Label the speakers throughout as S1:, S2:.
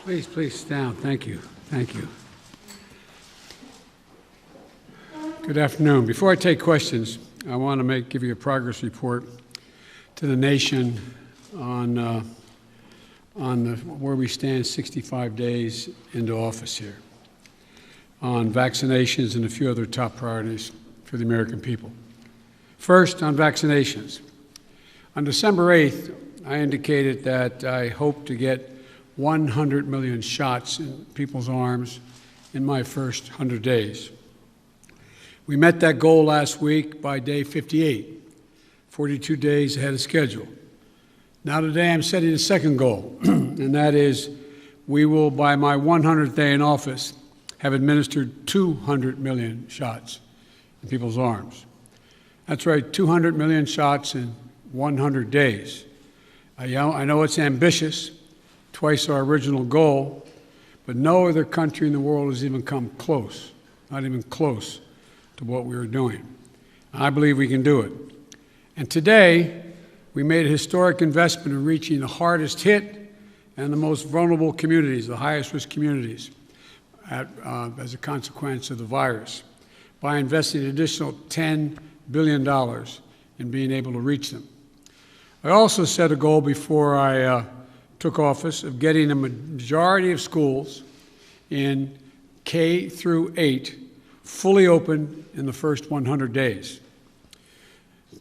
S1: Please sit down. Thank you. Thank you. Good afternoon. Before I take questions, I want to give you a progress report to the nation on where we stand 65 days into office here, on vaccinations and a few other top priorities for the American people. First, on vaccinations. On December 8th, I indicated that I hope to get 100 million shots in people's arms in my first 100 days. We met that goal last week by day 58, 42 days ahead of schedule. Now today I'm setting a second goal, and that is we will, by my 100th day in office, have administered 200 million shots in people's arms. That's right, 200 million shots in 100 days. I know it's ambitious, twice our original goal, but no other country in the world has even come close, not even close to what we are doing. I believe we can do it. And today, we made a historic investment in reaching the hardest hit and the most vulnerable communities, the highest risk communities, as a consequence of the virus, by investing an additional $10 billion in being able to reach them. I also set a goal before I took office of getting a majority of schools in K through 8 fully open in the first 100 days.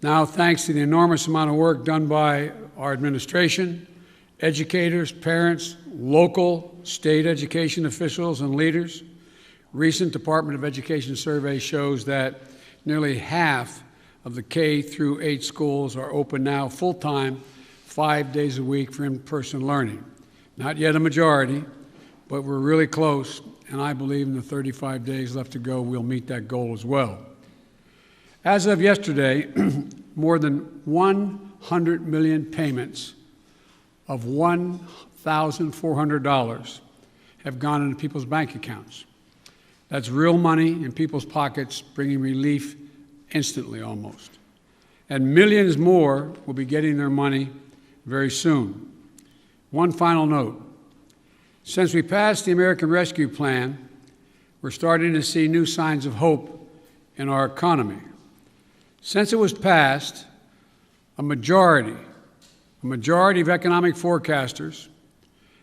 S1: Now, thanks to the enormous amount of work done by our administration, educators, parents, local, state education officials, and leaders, recent Department of Education survey shows that nearly half of the K through 8 schools are open now full-time, 5 days a week for in-person learning. Not yet a majority, but we're really close, and I believe in the 35 days left to go, we'll meet that goal as well. As of yesterday, more than 100 million payments of $1,400 have gone into people's bank accounts. That's real money in people's pockets, bringing relief instantly almost. And millions more will be getting their money very soon. One final note. Since we passed the American Rescue Plan, we're starting to see new signs of hope in our economy. Since it was passed, a majority of economic forecasters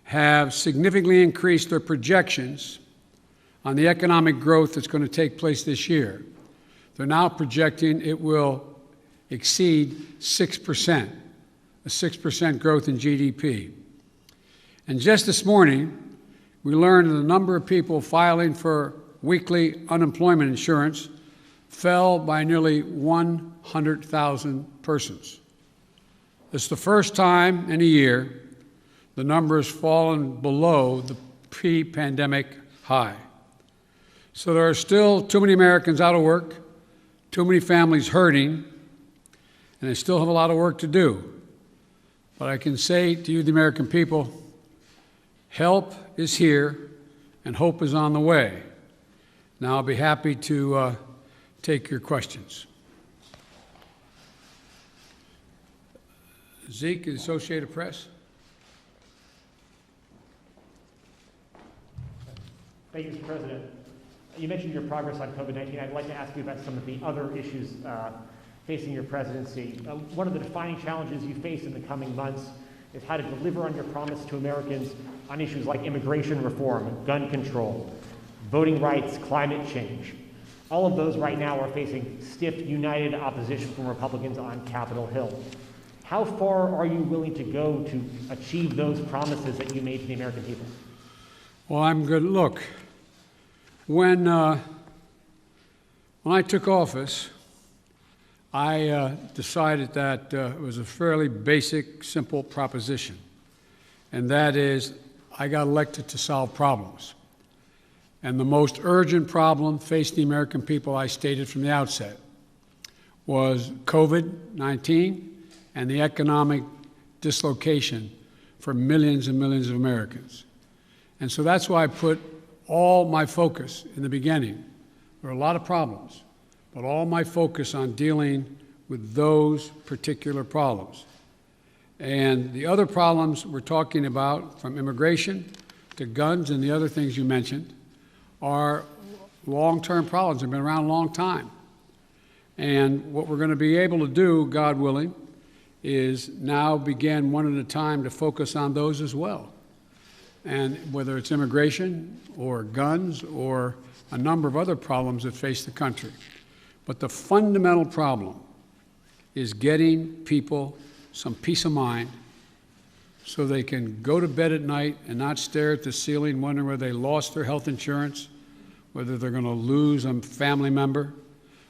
S1: have significantly increased their projections on the economic growth that's going to take place this year. They're now projecting it will exceed 6%, a 6% growth in GDP. And just this morning, we learned that the number of people filing for weekly unemployment insurance fell by nearly 100,000 persons. It's the first time in a year the number has fallen below the pre-pandemic high. So there are still too many Americans out of work, too many families hurting, and they still have a lot of work to do. But I can say to you, the American people, help is here and hope is on the way. Now I'll be happy to take your questions. Zeke, Associated Press.
S2: Thank you, Mr. President. You mentioned your progress on COVID-19. I'd like to ask you about some of the other issues facing your presidency. One of the defining challenges you face in the coming months is how to deliver on your promise to Americans on issues like immigration reform, gun control, voting rights, climate change. All of those right now are facing stiff, united opposition from Republicans on Capitol Hill. How far are you willing to go to achieve those promises that you made to the American people?
S1: Well, I'm good. Look, when I took office, I decided that it was a fairly basic, simple proposition, and that is I got elected to solve problems. And the most urgent problem facing the American people, I stated from the outset, was COVID-19 and the economic dislocation for millions and millions of Americans. And so that's why I put all my focus in the beginning. There are a lot of problems, but all my focus on dealing with those particular problems. And the other problems we're talking about, from immigration to guns and the other things you mentioned are long-term problems. They've been around a long time. And what we're going to be able to do, God willing, is now begin one at a time to focus on those as well. And whether it's immigration or guns or a number of other problems that face the country. But the fundamental problem is getting people some peace of mind so they can go to bed at night and not stare at the ceiling wondering whether they lost their health insurance, whether they're going to lose a family member,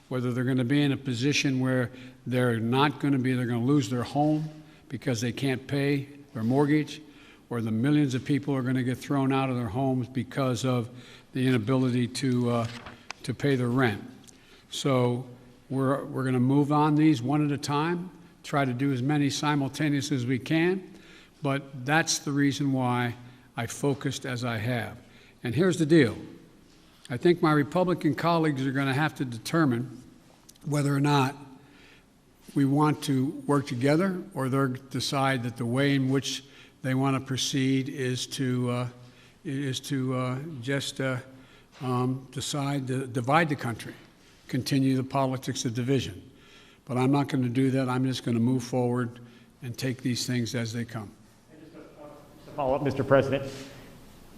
S1: whether they're going to be in a position where they're going to lose their home because they can't pay their mortgage, or the millions of people are going to get thrown out of their homes because of the inability to pay their rent. So we're going to move on these one at a time, try to do as many simultaneously as we can, but that's the reason why I focused as I have. And here's the deal. I think my Republican colleagues are going to have to determine whether or not we want to work together, or they'll decide that the way in which they want to proceed is to just decide to divide the country, continue the politics of division. But I'm not going to do that. I'm just going to move forward and take these things as they come.
S2: And just to follow up, Mr. President,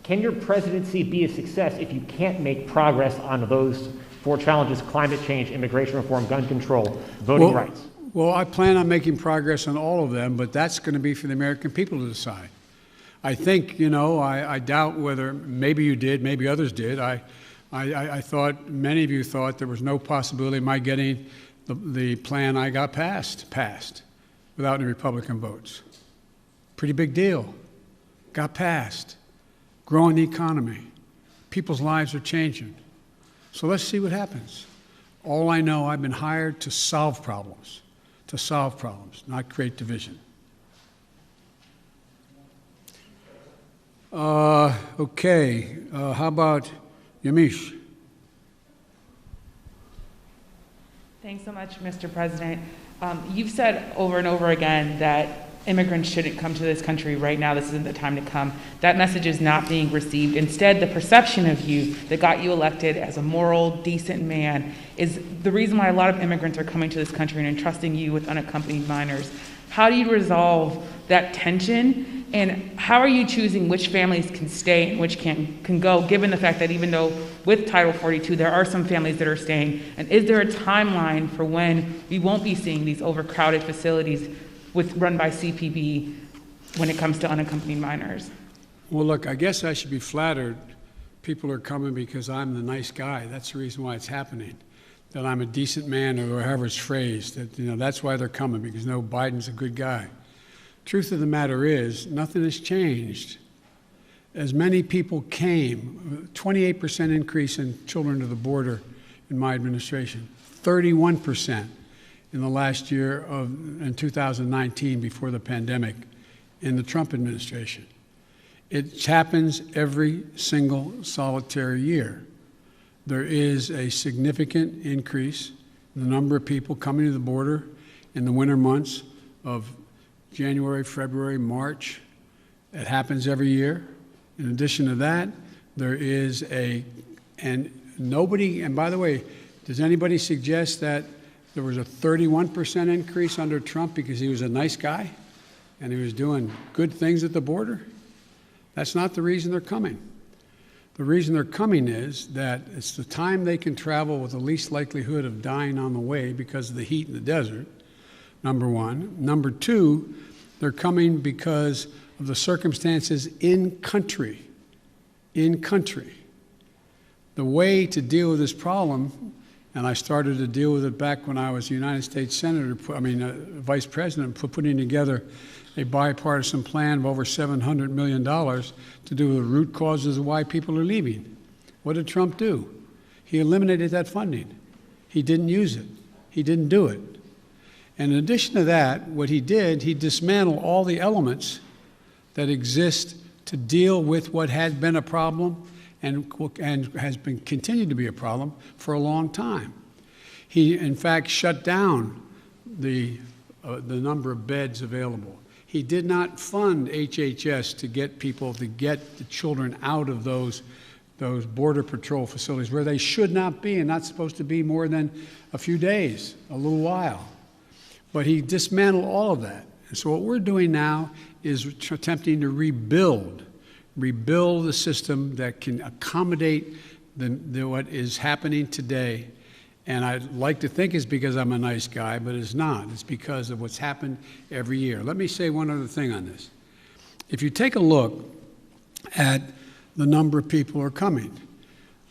S2: can your presidency be a success if you can't make progress on those four challenges: climate change, immigration reform, gun control, voting rights?
S1: Well, I plan on making progress on all of them, but that's going to be for the American people to decide. I think, I doubt whether, maybe you did, maybe others did. I thought, many of you thought there was no possibility of my getting the plan I got passed without any Republican votes. Pretty big deal. Got passed. Growing the economy. People's lives are changing. So let's see what happens. All I know, I've been hired to solve problems, not create division. Okay, how about Yamiche?
S3: Thanks so much, Mr. President. You've said over and over again that immigrants shouldn't come to this country right now. This isn't the time to come. That message is not being received. Instead, the perception of you that got you elected as a moral, decent man is the reason why a lot of immigrants are coming to this country and entrusting you with unaccompanied minors. How do you resolve that tension? And how are you choosing which families can stay and which can go, given the fact that even though with Title 42, there are some families that are staying? And is there a timeline for when we won't be seeing these overcrowded facilities run by CPB when it comes to unaccompanied minors?
S1: Well, look, I guess I should be flattered. People are coming because I'm the nice guy. That's the reason why it's happening. That I'm a decent man, or however it's phrased. That's why they're coming, because Biden's a good guy. Truth of the matter is, nothing has changed. As many people came, 28% increase in children to the border in my administration, 31% in the last year in 2019, before the pandemic, in the Trump administration. It happens every single solitary year. There is a significant increase in the number of people coming to the border in the winter months of January, February, March. It happens every year. In addition to that, there is and by the way, does anybody suggest that there was a 31% increase under Trump because he was a nice guy and he was doing good things at the border? That's not the reason they're coming. The reason they're coming is that it's the time they can travel with the least likelihood of dying on the way because of the heat in the desert, number one. Number two, they're coming because of the circumstances in country. In country. The way to deal with this problem, and I started to deal with it back when I was United States Vice President, putting together a bipartisan plan of over $700 million to do with the root causes of why people are leaving. What did Trump do? He eliminated that funding. He didn't use it. He didn't do it. And in addition to that, what he did, he dismantled all the elements that exist to deal with what had been a problem and has been continued to be a problem for a long time. He, in fact, shut down the number of beds available. He did not fund HHS to get the children out of those Border Patrol facilities where they should not be and not supposed to be more than a few days, a little while. But he dismantled all of that. And so what we're doing now is attempting to rebuild the system that can accommodate what is happening today. And I'd like to think it's because I'm a nice guy, but it's not. It's because of what's happened every year. Let me say one other thing on this. If you take a look at the number of people who are coming,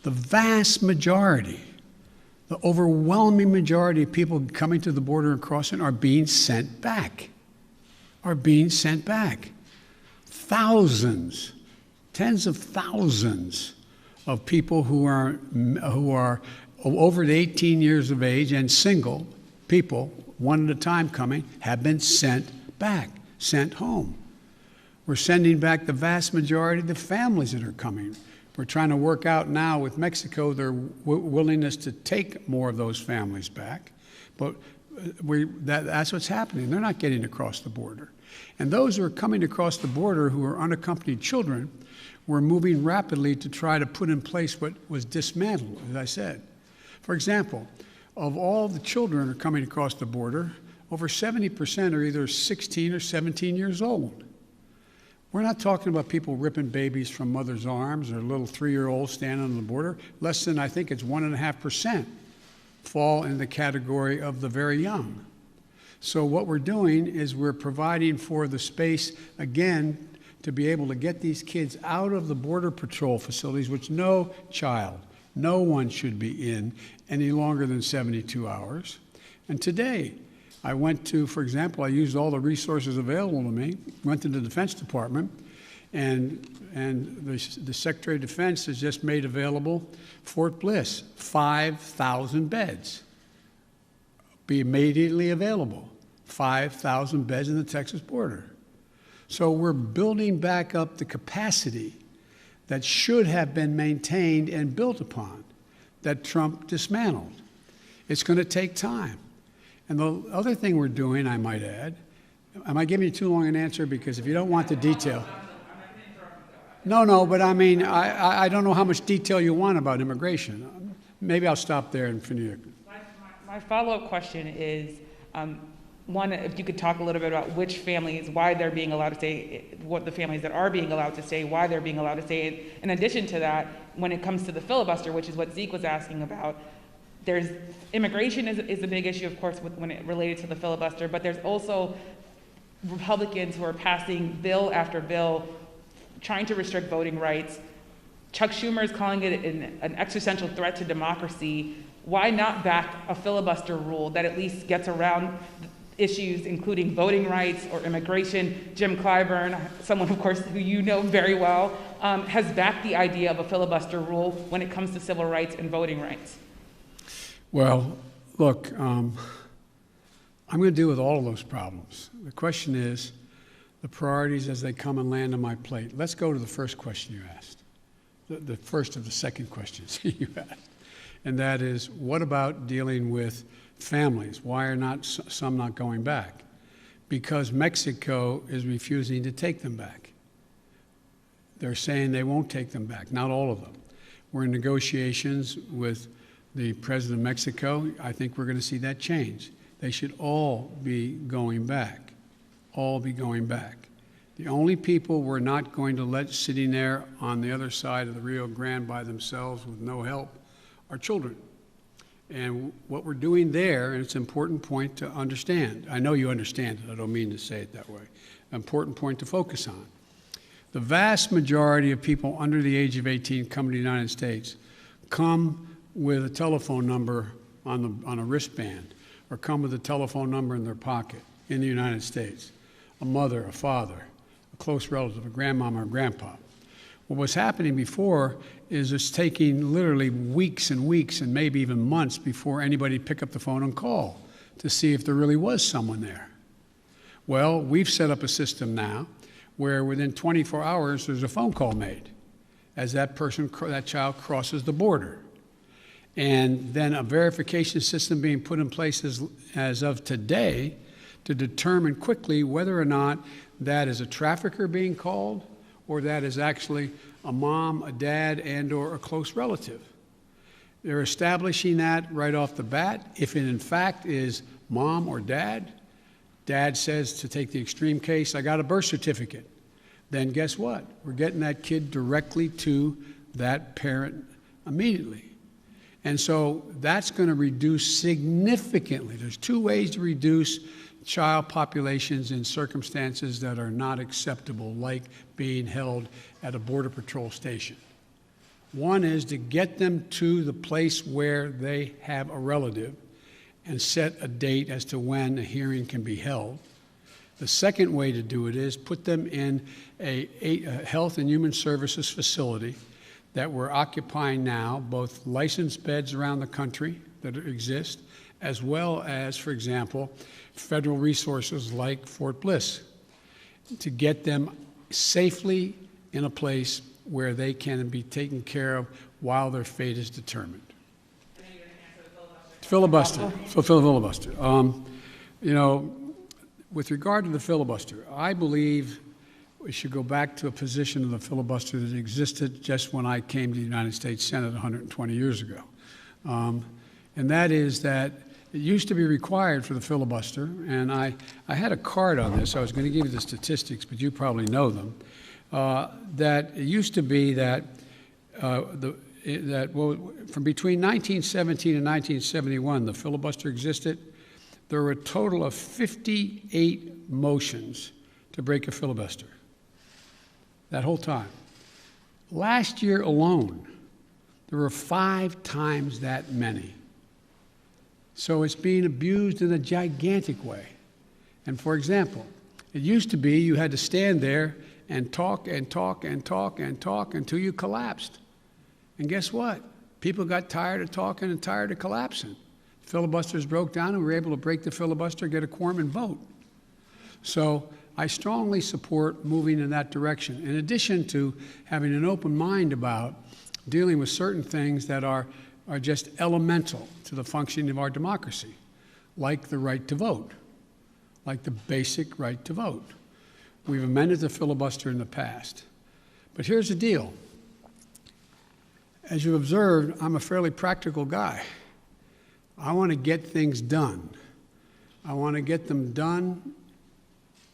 S1: the vast majority, the overwhelming majority of people coming to the border and crossing are being sent back, Thousands, tens of thousands of people who are over 18 years of age and single people, one at a time coming, have been sent back, sent home. We're sending back the vast majority of the families that are coming. We're trying to work out now with Mexico their willingness to take more of those families back. But that's what's happening. They're not getting across the border. And those who are coming across the border who are unaccompanied children, we're moving rapidly to try to put in place what was dismantled, as I said. For example, of all the children who are coming across the border, over 70% are either 16 or 17 years old. We're not talking about people ripping babies from mother's arms or little 3-year-olds standing on the border. Less than, I think it's 1.5% fall in the category of the very young. So what we're doing is we're providing for the space, again, to be able to get these kids out of the Border Patrol facilities, which no one should be in any longer than 72 hours. And today, I went to, for example, I used all the resources available to me, went to the Defense Department, and the Secretary of Defense has just made available Fort Bliss, 5,000 beds. Be immediately available, 5,000 beds in the Texas border. So we're building back up the capacity that should have been maintained and built upon, that Trump dismantled. It's going to take time. And the other thing we're doing, I might add, am I giving you too long an answer? Because if you don't want the detail. No, but I mean, I don't know how much detail you want about immigration. Maybe I'll stop there and finish.
S3: My follow-up question is, one, if you could talk a little bit about which families, why they're being allowed to stay, what the families that are being allowed to stay, why they're being allowed to stay. In addition to that, when it comes to the filibuster, which is what Zeke was asking about, there's immigration is a big issue, of course, when it related to the filibuster, but there's also Republicans who are passing bill after bill trying to restrict voting rights. Chuck Schumer is calling it an existential threat to democracy. Why not back a filibuster rule that at least gets around issues including voting rights or immigration? Jim Clyburn, someone, of course, who you know very well, has backed the idea of a filibuster rule when it comes to civil rights and voting rights.
S1: Well, look, I'm going to deal with all of those problems. The question is the priorities as they come and land on my plate. Let's go to the first question you asked, the first of the second questions you asked. And that is, what about dealing with families? Why are not some not going back? Because Mexico is refusing to take them back. They're saying they won't take them back, not all of them. We're in negotiations with the president of Mexico. I think we're going to see that change. They should all be going back, all be going back. The only people we're not going to let sitting there on the other side of the Rio Grande by themselves with no help are children. And what we're doing there, and it's an important point to understand. I know you understand it. I don't mean to say it that way. An important point to focus on. The vast majority of people under the age of 18 come to the United States come with a telephone number on a wristband, or come with a telephone number in their pocket in the United States. A mother, a father, a close relative, a grandmama or grandpa. What was happening before is it's taking literally weeks and weeks and maybe even months before anybody pick up the phone and call to see if there really was someone there. Well, we've set up a system now where within 24 hours there's a phone call made as that child crosses the border. And then a verification system being put in place as of today to determine quickly whether or not that is a trafficker being called or that is actually a mom, a dad, and or a close relative. They're establishing that right off the bat. If it in fact is mom or dad, dad says, to take the extreme case, I got a birth certificate. Then guess what? We're getting that kid directly to that parent immediately. And so that's going to reduce significantly. There's two ways to reduce child populations in circumstances that are not acceptable, like being held at a Border Patrol station. One is to get them to the place where they have a relative and set a date as to when a hearing can be held. The second way to do it is put them in a Health and Human Services facility that we're occupying now, both licensed beds around the country that exist, as well as, for example, federal resources like Fort Bliss, to get them safely in a place where they can be taken care of while their fate is determined. Filibuster. So filibuster. You know, with regard to the filibuster, I believe we should go back to a position of the filibuster that existed just when I came to the United States Senate 120 years ago. And that is that it used to be required for the filibuster, and I had a card on this. I was going to give you the statistics, but you probably know them. That it used to be that from between 1917 and 1971, the filibuster existed. There were a total of 58 motions to break a filibuster. That whole time. Last year alone, there were 5 times that many. So it's being abused in a gigantic way. And for example, it used to be you had to stand there and talk and talk and talk and talk until you collapsed. And guess what? People got tired of talking and tired of collapsing. Filibusters broke down and we were able to break the filibuster, get a quorum and vote. So I strongly support moving in that direction, in addition to having an open mind about dealing with certain things that are just elemental to the functioning of our democracy, like the right to vote, like the basic right to vote. We've amended the filibuster in the past. But here's the deal. As you've observed, I'm a fairly practical guy. I want to get things done. I want to get them done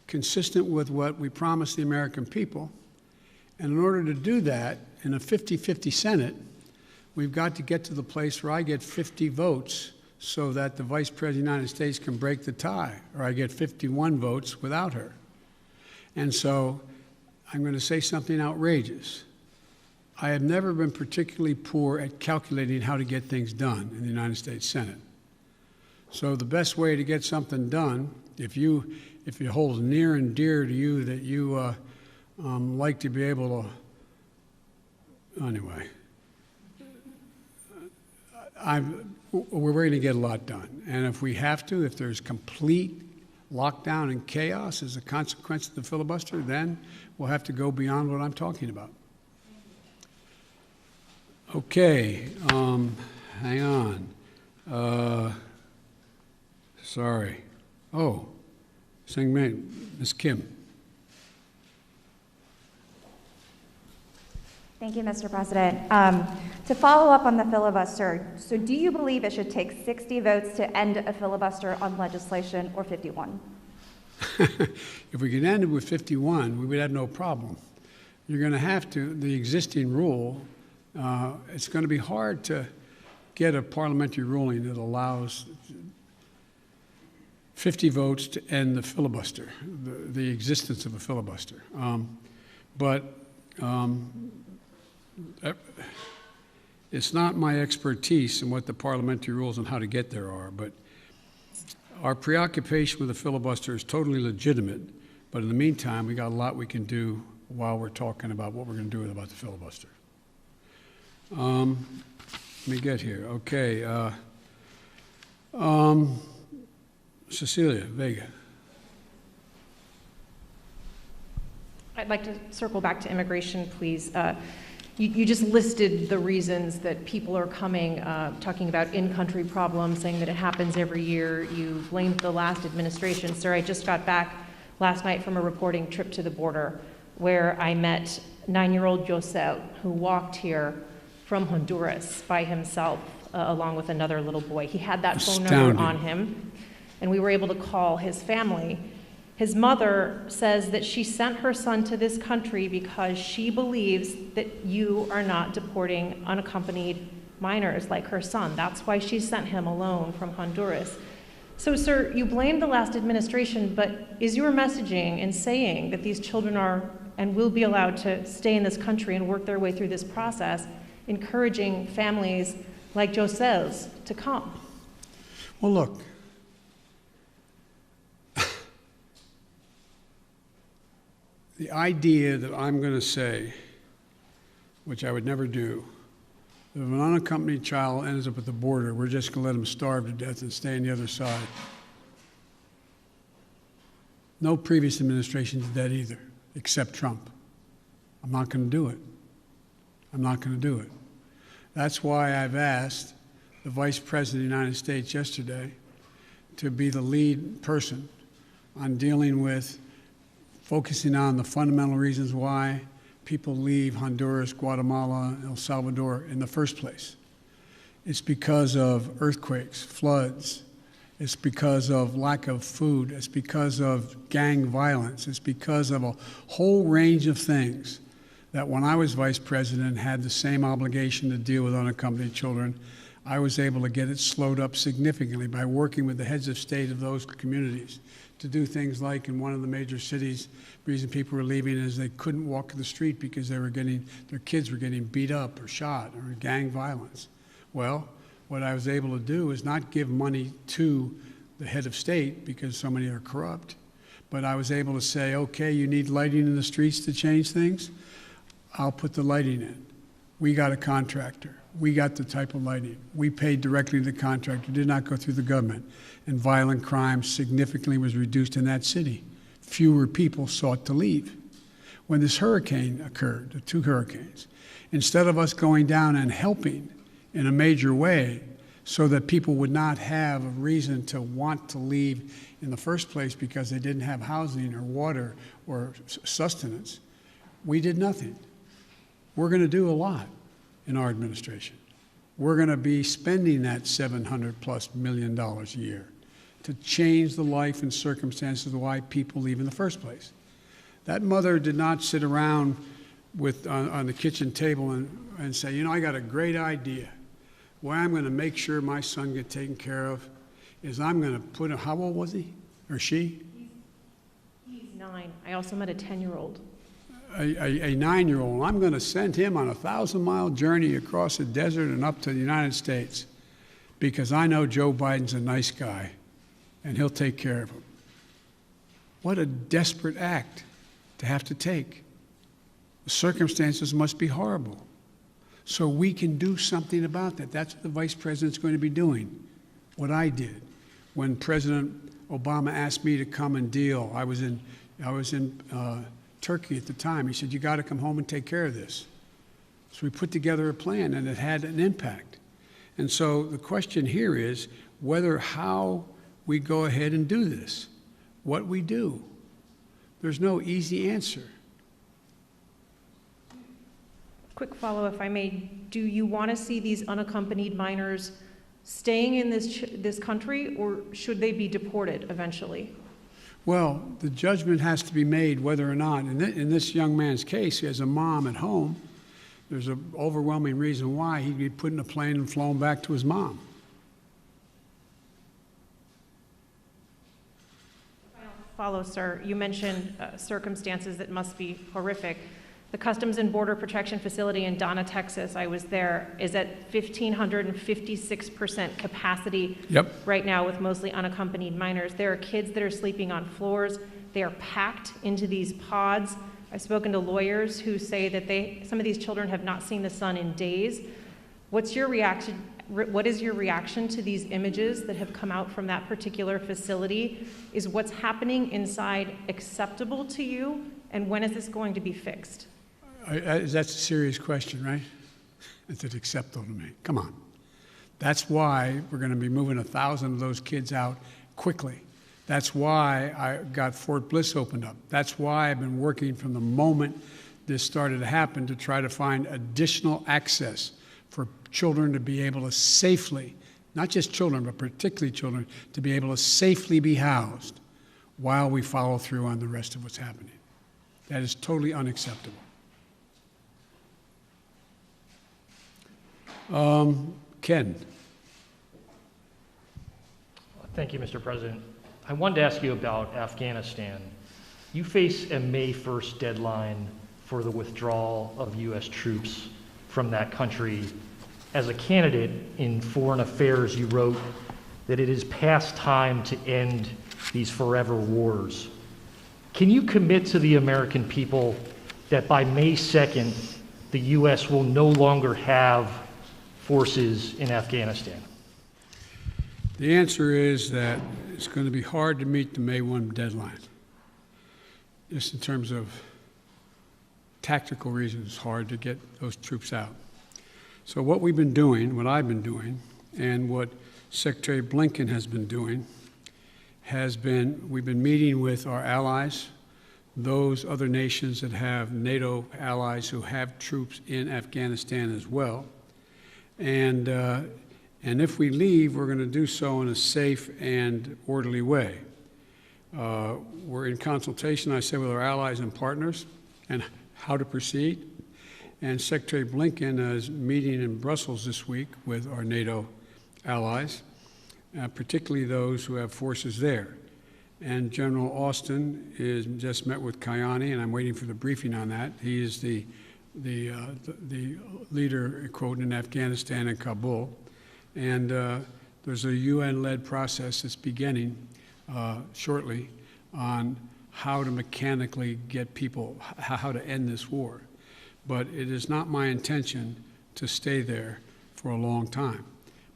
S1: consistent with what we promised the American people. And in order to do that, in a 50-50 Senate, we've got to get to the place where I get 50 votes so that the Vice President of the United States can break the tie, or I get 51 votes without her. And so I'm going to say something outrageous. I have never been particularly poor at calculating how to get things done in the United States Senate. So the best way to get something done, if it holds near and dear to you that you like to be able to, anyway, we're going to get a lot done. And if we have to, if there's complete lockdown and chaos as a consequence of the filibuster, then we'll have to go beyond what I'm talking about. Okay, hang on. Sorry. Oh, Ms. Kim.
S4: Thank you, Mr. President. To follow up on the filibuster, so do you believe it should take 60 votes to end a filibuster on legislation or 51?
S1: If we could end it with 51, we would have no problem. You're going to have to, the existing rule, it's going to be hard to get a parliamentary ruling that allows 50 votes to end the filibuster, the existence of a filibuster. It's not my expertise in what the parliamentary rules and how to get there are, but our preoccupation with the filibuster is totally legitimate. But in the meantime, we got a lot we can do while we're talking about what we're going to do about the filibuster. Let me get here. Okay. Cecilia Vega.
S5: I'd like to circle back to immigration, please. You just listed the reasons that people are coming, talking about in-country problems, saying that it happens every year. You blamed the last administration. Sir, I just got back last night from a reporting trip to the border where I met 9-year-old Josel, who walked here from Honduras by himself, along with another little boy. He had that phone number
S1: Astounding.
S5: on him, and we were able to call his family. His mother says that she sent her son to this country because she believes that you are not deporting unaccompanied minors like her son. That's why she sent him alone from Honduras. So, sir, you blame the last administration, but is your messaging in saying that these children are and will be allowed to stay in this country and work their way through this process, encouraging families like Josel's to come?
S1: Well, look, the idea that I'm going to say, which I would never do, that if an unaccompanied child ends up at the border, we're just going to let them starve to death and stay on the other side. No previous administration did that either, except Trump. I'm not going to do it. I'm not going to do it. That's why I've asked the Vice President of the United States yesterday to be the lead person on dealing with focusing on the fundamental reasons why people leave Honduras, Guatemala, El Salvador in the first place. It's because of earthquakes, floods. It's because of lack of food. It's because of gang violence. It's because of a whole range of things that when I was vice president had the same obligation to deal with unaccompanied children. I was able to get it slowed up significantly by working with the heads of state of those communities to do things like in one of the major cities, the reason people were leaving is they couldn't walk the street because their kids were getting beat up or shot or gang violence. Well, what I was able to do is not give money to the head of state because so many are corrupt, but I was able to say, okay, you need lighting in the streets to change things? I'll put the lighting in. We got a contractor. We got the type of lighting. We paid directly to the contractor, did not go through the government. And violent crime significantly was reduced in that city. Fewer people sought to leave. When this hurricane occurred, the 2 hurricanes, instead of us going down and helping in a major way so that people would not have a reason to want to leave in the first place because they didn't have housing or water or sustenance, we did nothing. We're going to do a lot in our administration. We're going to be spending that $700+ million a year to change the life and circumstances of why people leave in the first place. That mother did not sit around on the kitchen table and say, you know, I got a great idea. Why I'm going to make sure my son gets taken care of is I'm going to put him, how old was he or she?
S5: He's 9. I also met a 10-year-old.
S1: A 9-year-old. I'm going to send him on a 1,000-mile journey across the desert and up to the United States because I know Joe Biden's a nice guy and he'll take care of him. What a desperate act to have to take. The circumstances must be horrible. So we can do something about that. That's what the vice president's going to be doing. What I did when President Obama asked me to come and deal. I was in Turkey at the time. He said, you got to come home and take care of this. So we put together a plan, and it had an impact. And so the question here is how we go ahead and do this, what we do. There's no easy answer.
S5: Quick follow, if I may. Do you want to see these unaccompanied minors staying in this country, or should they be deported eventually?
S1: Well, the judgment has to be made whether or not, in this young man's case, he has a mom at home. There's an overwhelming reason why he'd be put in a plane and flown back to his mom.
S5: Follow, sir. You mentioned circumstances that must be horrific. The Customs and Border Protection Facility in Donna, Texas, I was there, is at 1,556% capacity right now with mostly unaccompanied minors. There are kids that are sleeping on floors. They are packed into these pods. I've spoken to lawyers who say that some of these children have not seen the sun in days. What is your reaction to these images that have come out from that particular facility? Is what's happening inside acceptable to you? And when is this going to be fixed?
S1: That's a serious question, right? Is it acceptable to me? Come on. That's why we're going to be moving 1,000 of those kids out quickly. That's why I got Fort Bliss opened up. That's why I've been working from the moment this started to happen to try to find additional access for children to be able to safely, not just children, but particularly children, to be able to safely be housed while we follow through on the rest of what's happening. That is totally unacceptable. Ken.
S6: Thank you, Mr. President. I wanted to ask you about Afghanistan. You face a May 1st deadline for the withdrawal of U.S. troops from that country. As a candidate in foreign affairs, you wrote that it is past time to end these forever wars. Can you commit to the American people that by May 2nd, the U.S. will no longer have forces in Afghanistan?
S1: The answer is that it's going to be hard to meet the May 1 deadline. Just in terms of tactical reasons, it's hard to get those troops out. So what we've been doing, what I've been doing, and what Secretary Blinken has been doing, we've been meeting with our allies, those other nations that have NATO allies who have troops in Afghanistan as well. And if we leave, we're going to do so in a safe and orderly way. We're in consultation, I say, with our allies and partners and how to proceed. And Secretary Blinken is meeting in Brussels this week with our NATO allies, particularly those who have forces there. And General Austin is just met with Kayani, and I'm waiting for the briefing on that. He is the leader, quote, in Afghanistan and Kabul. And there's a UN-led process that's beginning shortly on how to mechanically get people, how to end this war. But it is not my intention to stay there for a long time.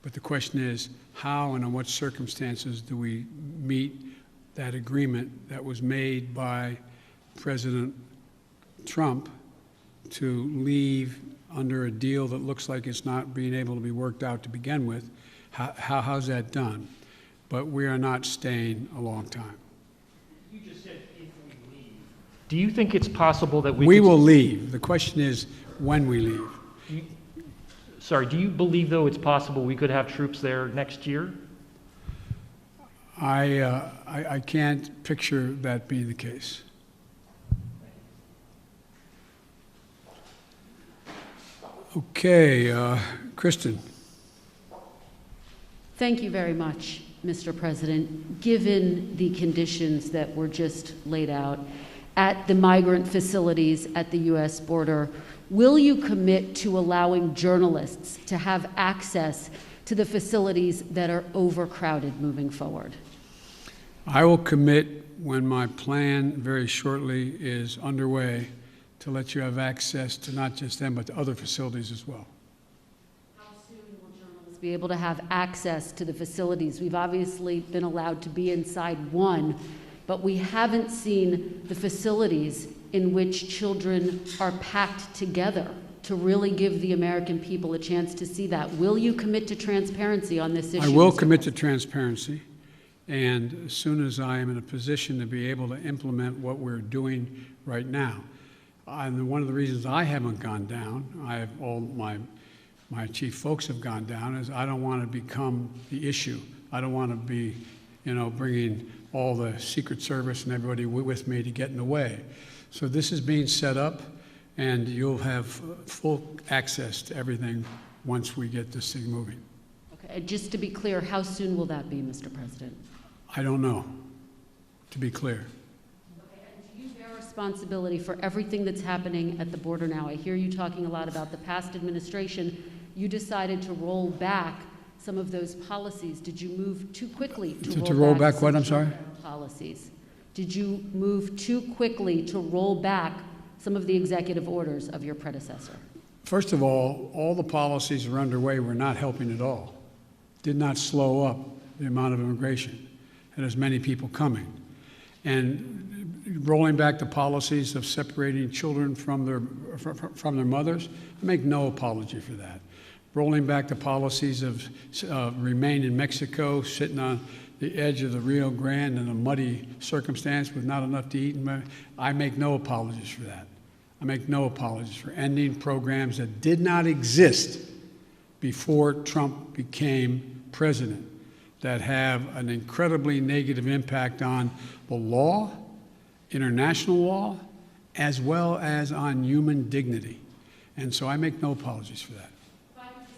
S1: But the question is, how and in what circumstances do we meet that agreement that was made by President Trump to leave under a deal that looks like it's not being able to be worked out to begin with? How's that done? But we are not staying a long time.
S6: You just said if we leave. Do you think it's possible that
S1: We will leave. The question is when we leave.
S6: Do you believe, though, it's possible we could have troops there next year?
S1: I can't picture that being the case. Okay, Kristen.
S7: Thank you very much, Mr. President. Given the conditions that were just laid out at the migrant facilities at the U.S. border, will you commit to allowing journalists to have access to the facilities that are overcrowded moving forward?
S1: I will commit when my plan very shortly is underway to let you have access to not just them, but to other facilities as well.
S7: How soon will journalists be able to have access to the facilities? We've obviously been allowed to be inside one, but we haven't seen the facilities in which children are packed together to really give the American people a chance to see that. Will you commit to transparency on this issue?
S1: I will commit to transparency, and as soon as I am in a position to be able to implement what we're doing right now. And one of the reasons I haven't gone down, all my chief folks have gone down, is I don't want to become the issue. I don't want to be, bringing all the Secret Service and everybody with me to get in the way. So this is being set up, and you'll have full access to everything once we get this thing moving.
S7: Okay, and just to be clear, how soon will that be, Mr. President?
S1: I don't know, to be clear.
S7: Do you bear responsibility for everything that's happening at the border now? I hear you talking a lot about the past administration. You decided to roll back some of those policies. Did you move too quickly to
S1: roll back
S7: some
S1: what, I'm sorry?
S7: Policies. Did you move too quickly to roll back some of the executive orders of your predecessor?
S1: First of all the policies that are underway were not helping at all. Did not slow up the amount of immigration and as many people coming. And rolling back the policies of separating children from their mothers. I make no apology for that. Rolling back the policies of remain in Mexico, sitting on the edge of the Rio Grande in a muddy circumstance with not enough to eat. I make no apologies for that. I make no apologies for ending programs that did not exist before Trump became president, that have an incredibly negative impact on the law, international law, as well as on human dignity. And so I make no apologies for that.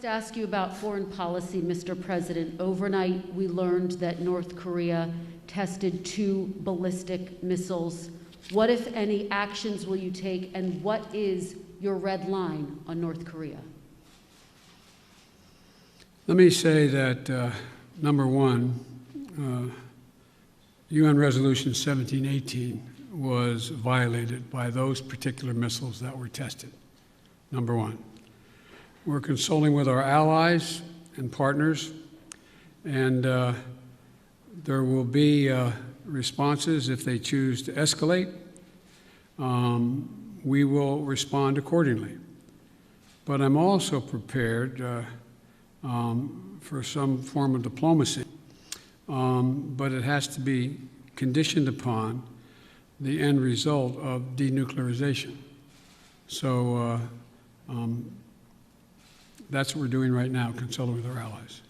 S7: To ask you about foreign policy, Mr. President. Overnight, we learned that North Korea tested 2 ballistic missiles. What, if any, actions will you take, and what is your red line on North Korea?
S1: Let me say that, number one, UN Resolution 1718 was violated by those particular missiles that were tested, number one. We're consulting with our allies and partners, and there will be responses if they choose to escalate. We will respond accordingly. But I'm also prepared for some form of diplomacy, but it has to be conditioned upon the end result of denuclearization. So that's what we're doing right now, consulting with our allies.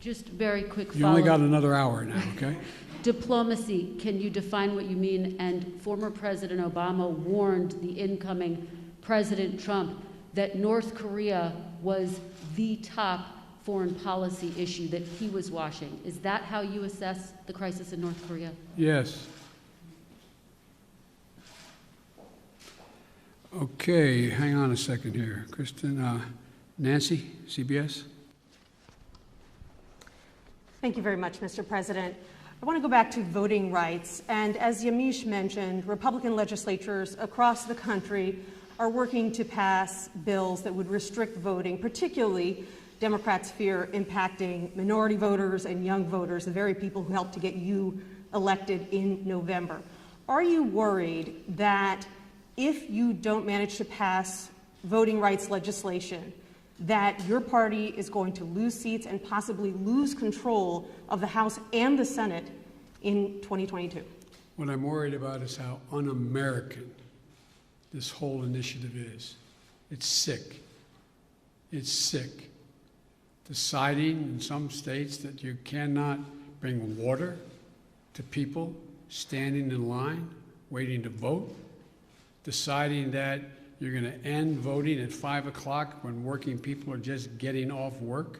S7: Just very quick follow-up.
S1: You only got another hour now, okay?
S7: Diplomacy, can you define what you mean? And former President Obama warned the incoming President Trump that North Korea was the top foreign policy issue that he was watching. Is that how you assess the crisis in North Korea?
S1: Yes. Okay, hang on a second here. Kristen, Nancy, CBS.
S5: Thank you very much, Mr. President. I want to go back to voting rights. And as Yamiche mentioned, Republican legislatures across the country are working to pass bills that would restrict voting, particularly Democrats fear impacting minority voters and young voters, the very people who helped to get you elected in November. Are you worried that if you don't manage to pass voting rights legislation, that your party is going to lose seats and possibly lose control of the House and the Senate in 2022?
S1: What I'm worried about is how un-American this whole initiative is. It's sick. It's sick. Deciding in some states that you cannot bring water to people standing in line, waiting to vote. Deciding that you're going to end voting at 5 o'clock when working people are just getting off work.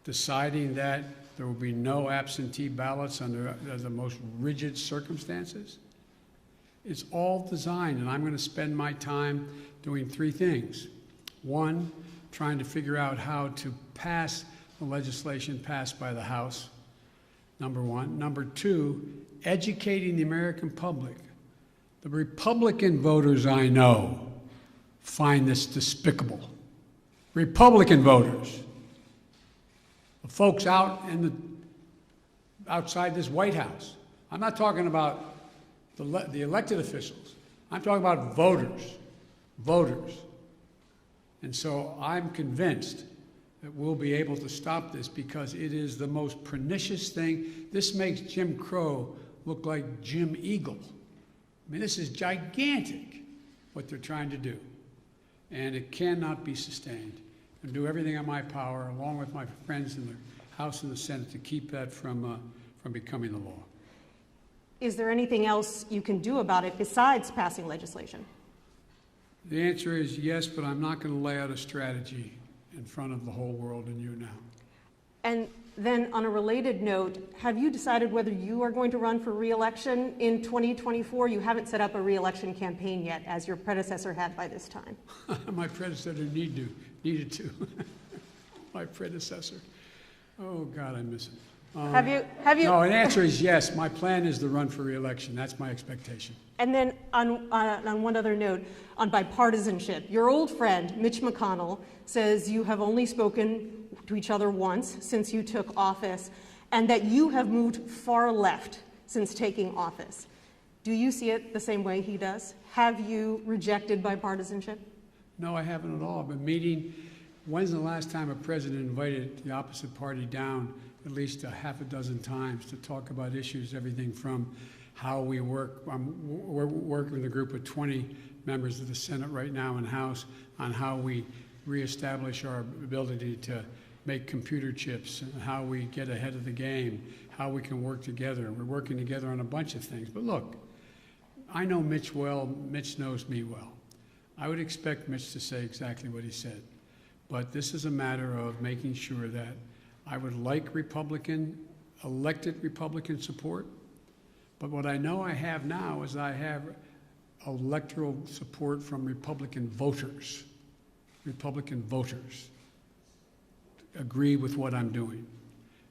S1: Deciding that there will be no absentee ballots under the most rigid circumstances. It's all designed, and I'm going to spend my time doing 3 things. One, trying to figure out how to pass the legislation passed by the House, number one. Number two, educating the American public. The Republican voters I know find this despicable. Republican voters, the folks outside this White House. I'm not talking about the elected officials. I'm talking about voters. And so I'm convinced that we'll be able to stop this because it is the most pernicious thing. This makes Jim Crow look like Jim Eagle. I mean, this is gigantic, what they're trying to do. And it cannot be sustained. And do everything in my power, along with my friends in the House and the Senate, to keep that from becoming the law.
S5: Is there anything else you can do about it besides passing legislation?
S1: The answer is yes, but I'm not going to lay out a strategy in front of the whole world and you now.
S5: And then on a related note, have you decided whether you are going to run for re-election in 2024? You haven't set up a re-election campaign yet, as your predecessor had by this time.
S1: My predecessor needed to. My predecessor. Oh, God, I miss him.
S5: Have you?
S1: No, the answer is yes. My plan is to run for re-election. That's my expectation.
S5: And then on one other note, on bipartisanship, your old friend, Mitch McConnell, says you have only spoken to each other once since you took office, and that you have moved far left since taking office. Do you see it the same way he does? Have you rejected bipartisanship?
S1: No, I haven't at all. I've been meeting. When's the last time a president invited the opposite party down at least a half a dozen times to talk about issues, everything from how we work. We're working with a group of 20 members of the Senate right now and House on how we reestablish our ability to make computer chips and how we get ahead of the game, how we can work together. We're working together on a bunch of things. But look, I know Mitch well. Mitch knows me well. I would expect Mitch to say exactly what he said. But this is a matter of making sure that I would like elected Republican support. But what I know I have now is I have electoral support from Republican voters. Republican voters agree with what I'm doing.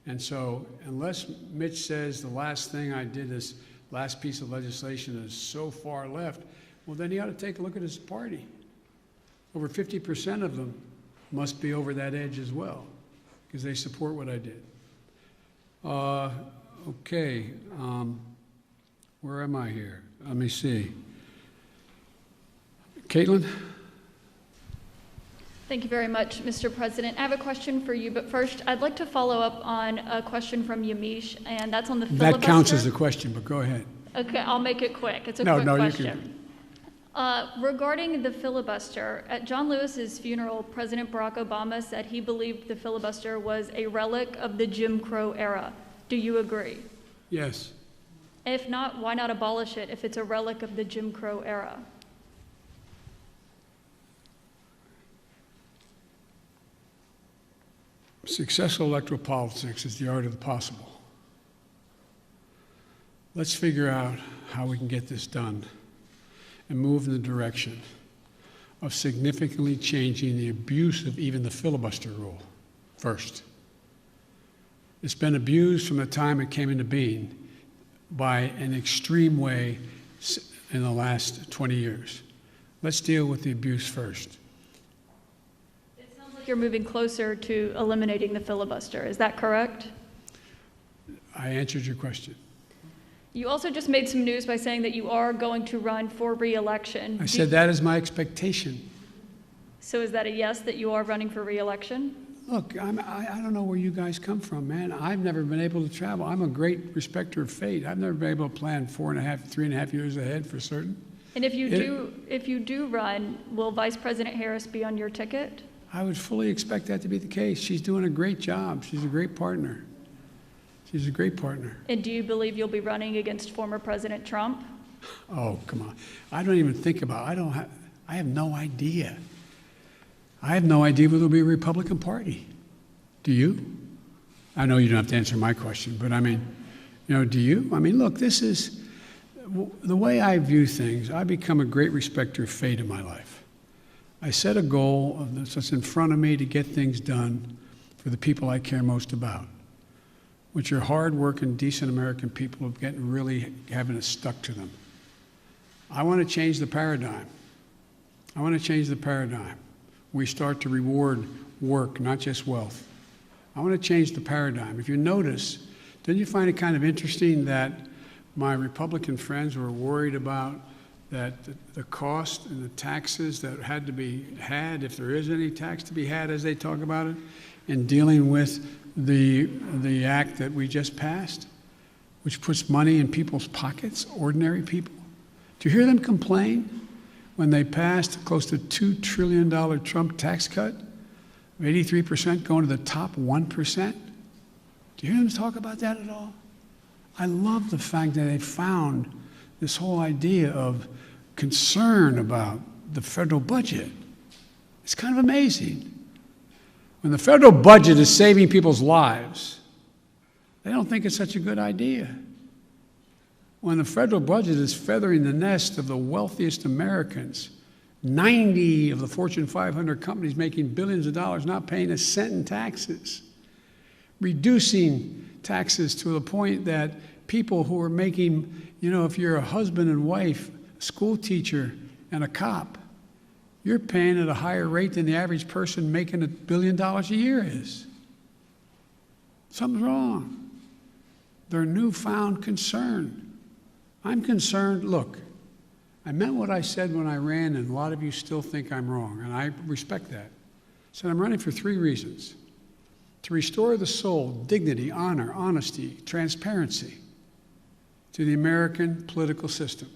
S1: And so unless Mitch says the last thing I did, this last piece of legislation, is so far left, well, then he ought to take a look at his party. Over 50% of them must be over that edge as well, because they support what I did. Okay, where am I here? Let me see. Caitlin?
S8: Thank you very much, Mr. President. I have a question for you, but first, I'd like to follow up on a question from Yamiche, and that's on the filibuster.
S1: That counts as a question, but go ahead.
S8: Okay, I'll make it quick. It's a
S1: No,
S8: quick
S1: no, you
S8: question. Regarding the filibuster, at John Lewis's funeral, President Barack Obama said he believed the filibuster was a relic of the Jim Crow era. Do you agree?
S1: Yes.
S8: If not, why not abolish it if it's a relic of the Jim Crow era?
S1: Successful electoral politics is the art of the possible. Let's figure out how we can get this done and move in the direction of significantly changing the abuse of even the filibuster rule first. It's been abused from the time it came into being by an extreme way in the last 20 years. Let's deal with the abuse first.
S8: You're moving closer to eliminating the filibuster. Is that correct?
S1: I answered your question.
S8: You also just made some news by saying that you are going to run for re-election.
S1: I said that is my expectation.
S8: So is that a yes, that you are running for re-election?
S1: Look, I don't know where you guys come from, man. I've never been able to travel. I'm a great respecter of fate. I've never been able to plan 3.5 years ahead for certain.
S8: And if you do run, will Vice President Harris be on your ticket?
S1: I would fully expect that to be the case. She's doing a great job. She's a great partner. She's a great partner.
S8: And do you believe you'll be running against former President Trump?
S1: Oh, come on. I don't even think about it. I have no idea. I have no idea whether there'll be a Republican Party. Do you? I know you don't have to answer my question, but I mean, do you? I mean, look, this is the way I view things. I become a great respecter of fate in my life. I set a goal that's in front of me to get things done for the people I care most about, which are hard-working, decent American people who really having it stuck to them. I want to change the paradigm. I want to change the paradigm. We start to reward work, not just wealth. I want to change the paradigm. If you notice, didn't you find it kind of interesting that my Republican friends were worried about that the cost and the taxes that had to be had, if there is any tax to be had as they talk about it, in dealing with the act that we just passed, which puts money in people's pockets, ordinary people? Do you hear them complain when they passed close to $2 trillion Trump tax cut, 83% going to the top 1%? Do you hear them talk about that at all? I love the fact that they found this whole idea of concern about the federal budget. It's kind of amazing. When the federal budget is saving people's lives, they don't think it's such a good idea. When the federal budget is feathering the nest of the wealthiest Americans, 90 of the Fortune 500 companies making billions of dollars, not paying a cent in taxes, reducing taxes to the point that people who are making, if you're a husband and wife, a school teacher, and a cop, you're paying at a higher rate than the average person making $1 billion a year is. Something's wrong. Their newfound concern I'm concerned, look, I meant what I said when I ran, and a lot of you still think I'm wrong, and I respect that. So I'm running for 3 reasons. To restore the soul, dignity, honor, honesty, transparency to the American political system.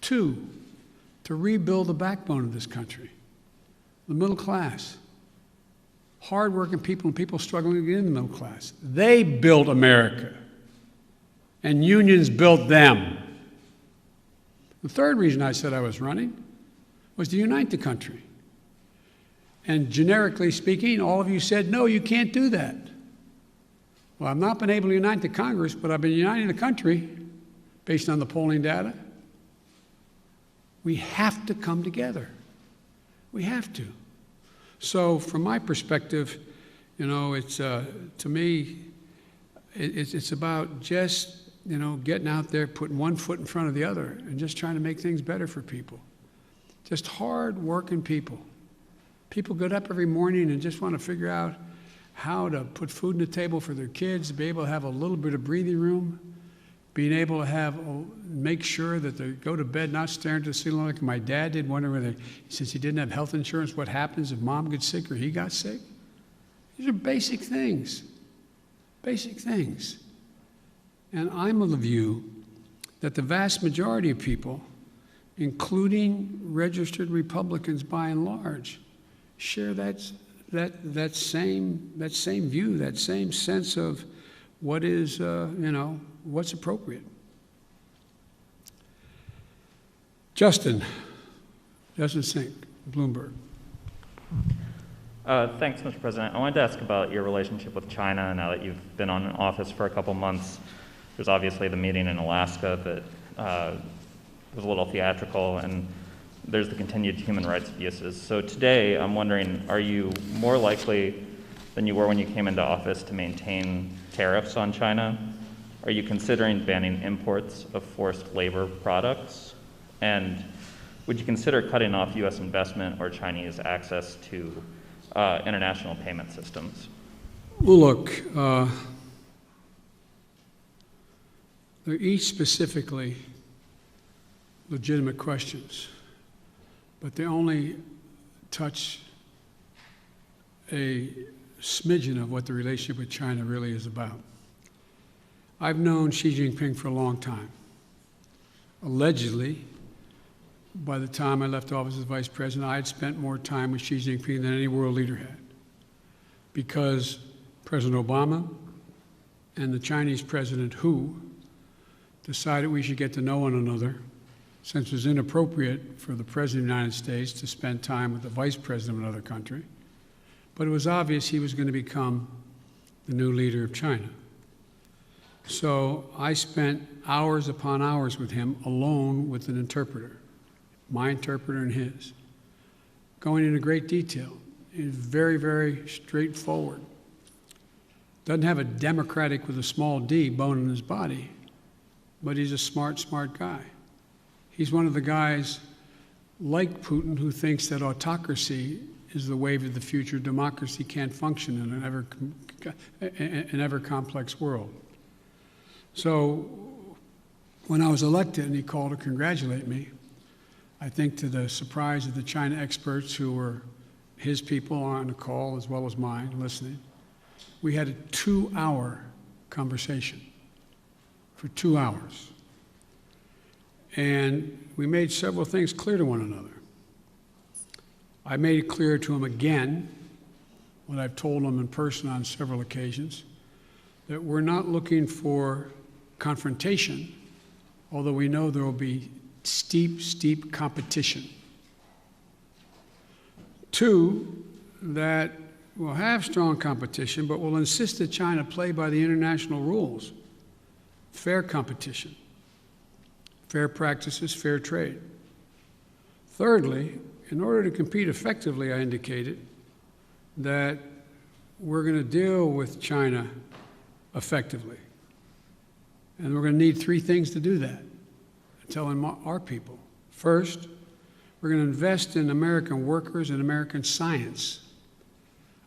S1: 2, to rebuild the backbone of this country, the middle class, hardworking people and people struggling to get in the middle class. They built America, and unions built them. The 3rd reason I said I was running was to unite the country. And generically speaking, all of you said, no, you can't do that. Well, I've not been able to unite the Congress, but I've been uniting the country based on the polling data. We have to come together. We have to. So from my perspective, you know, it's, to me, it's about just, you know, getting out there, putting one foot in front of the other, and just trying to make things better for people. Just hard-working people. People get up every morning and just want to figure out how to put food on the table for their kids, be able to have a little bit of breathing room, being able to make sure that they go to bed not staring at the ceiling like my dad did, wondering whether, since he didn't have health insurance, what happens if mom gets sick or he got sick. These are basic things. Basic things. And I'm of the view that the vast majority of people, including registered Republicans by and large, share that same view, that same sense of what is, you know, what's appropriate. Justin Sink, Bloomberg.
S9: Thanks, Mr. President. I wanted to ask about your relationship with China now that you've been in office for a couple months. There's obviously the meeting in Alaska that was a little theatrical, and there's the continued human rights abuses. So today, I'm wondering, are you more likely than you were when you came into office to maintain tariffs on China? Are you considering banning imports of forced labor products? And would you consider cutting off U.S. investment or Chinese access to international payment systems?
S1: Well, look, they're each specifically legitimate questions, but they only touch a smidgen of what the relationship with China really is about. I've known Xi Jinping for a long time. Allegedly, by the time I left office as vice president, I had spent more time with Xi Jinping than any world leader had, because President Obama and the Chinese President Hu decided we should get to know one another, since it was inappropriate for the President of the United States to spend time with the Vice President of another country. But it was obvious he was going to become the new leader of China. So I spent hours upon hours with him alone with an interpreter, my interpreter and his, going into great detail. He's very, very straightforward. Doesn't have a Democratic with a small d bone in his body, but he's a smart, smart guy. He's one of the guys like Putin who thinks that autocracy is the wave of the future. Democracy can't function in an ever complex world. So when I was elected and he called to congratulate me, I think to the surprise of the China experts who were his people on the call as well as mine listening, we had a 2-hour conversation for 2 hours. And we made several things clear to one another. I made it clear to him again, what I've told him in person on several occasions, that we're not looking for confrontation, although we know there will be steep, steep competition. 2, that we'll have strong competition, but we'll insist that China play by the international rules. Fair competition, fair practices, fair trade. Thirdly, in order to compete effectively, I indicated that we're going to deal with China effectively. And we're going to need 3 things to do that, telling our people. First, we're going to invest in American workers and American science.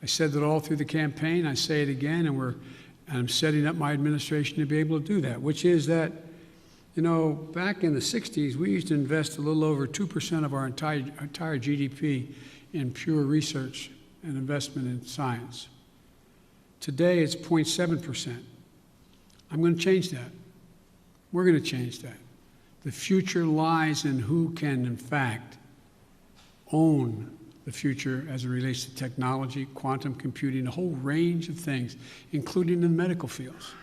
S1: I said that all through the campaign. I say it again, and I'm setting up my administration to be able to do that, which is that You know, back in the 60s, we used to invest a little over 2% of our entire GDP in pure research and investment in science. Today, it's 0.7%. I'm going to change that. We're going to change that. The future lies in who can, in fact, own the future as it relates to technology, quantum computing, a whole range of things, including in medical fields.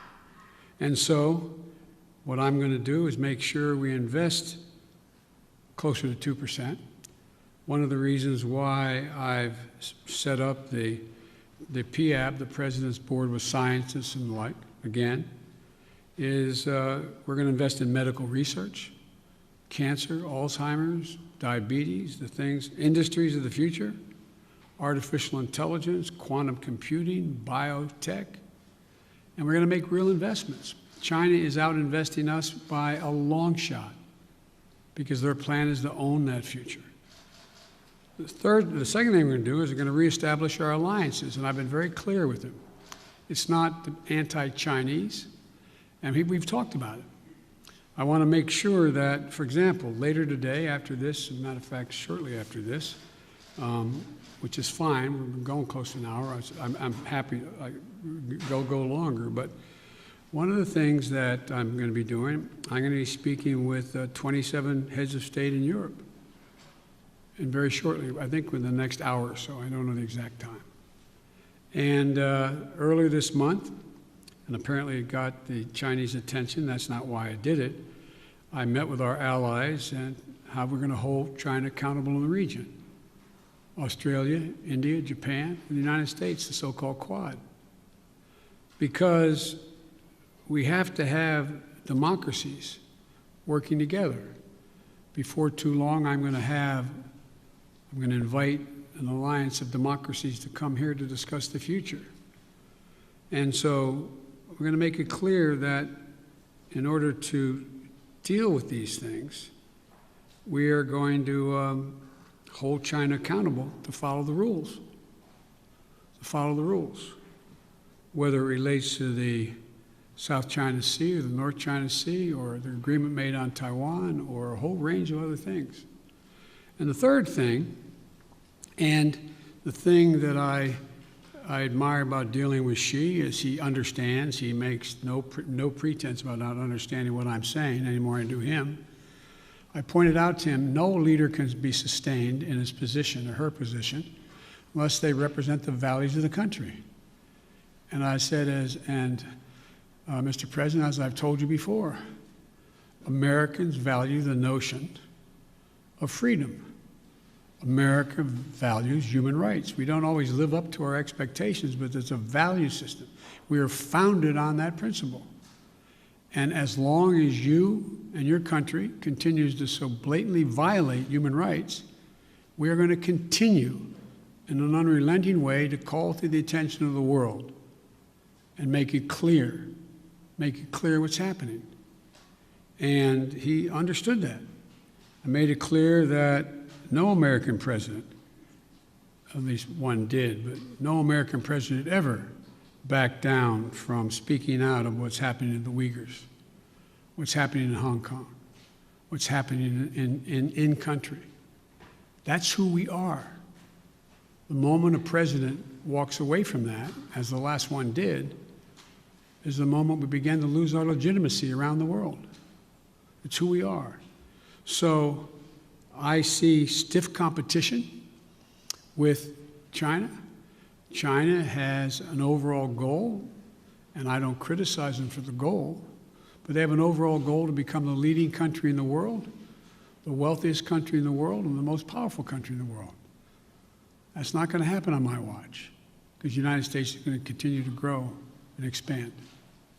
S1: And so, what I'm going to do is make sure we invest closer to 2%. One of the reasons why I've set up the PAB, the President's Board with Scientists and the like, again, is we're going to invest in medical research, cancer, Alzheimer's, diabetes, the things, industries of the future, artificial intelligence, quantum computing, biotech, and we're going to make real investments. China is out investing us by a long shot because their plan is to own that future. The second thing we're going to do is we're going to reestablish our alliances, and I've been very clear with them. It's not anti-Chinese, and we've talked about it. I want to make sure that, for example, later today, after this, as a matter of fact, shortly after this, which is fine, we're going close to an hour. I'm happy to go longer, but one of the things that I'm going to be doing, I'm going to be speaking with 27 heads of state in Europe. And very shortly, I think within the next hour or so, I don't know the exact time. And earlier this month, and apparently it got the Chinese attention, that's not why I did it, I met with our allies and how we're going to hold China accountable in the region. Australia, India, Japan, and the United States, the so-called Quad. Because we have to have democracies working together. Before too long, I'm going to invite an alliance of democracies to come here to discuss the future. And so we're going to make it clear that in order to deal with these things, we are going to hold China accountable to follow the rules. To follow the rules. Whether it relates to the South China Sea or the North China Sea or the agreement made on Taiwan or a whole range of other things. And the third thing, and the thing that I admire about dealing with Xi is he understands, he makes no pretense about not understanding what I'm saying any more than I do him. I pointed out to him, no leader can be sustained in his position or her position unless they represent the values of the country. And I said, Mr. President, as I've told you before, Americans value the notion of freedom. America values human rights. We don't always live up to our expectations, but it's a value system. We are founded on that principle. And as long as you and your country continues to so blatantly violate human rights, we are going to continue in an unrelenting way to call to the attention of the world and make it clear what's happening. And he understood that. I made it clear that no American president, at least one did, but no American president ever backed down from speaking out of what's happening in the Uyghurs, what's happening in Hong Kong, what's happening in country. That's who we are. The moment a president walks away from that, as the last one did, is the moment we begin to lose our legitimacy around the world. It's who we are. So I see stiff competition with China. China has an overall goal, and I don't criticize them for the goal, but they have an overall goal to become the leading country in the world, the wealthiest country in the world, and the most powerful country in the world. That's not going to happen on my watch, because the United States is going to continue to grow and expand.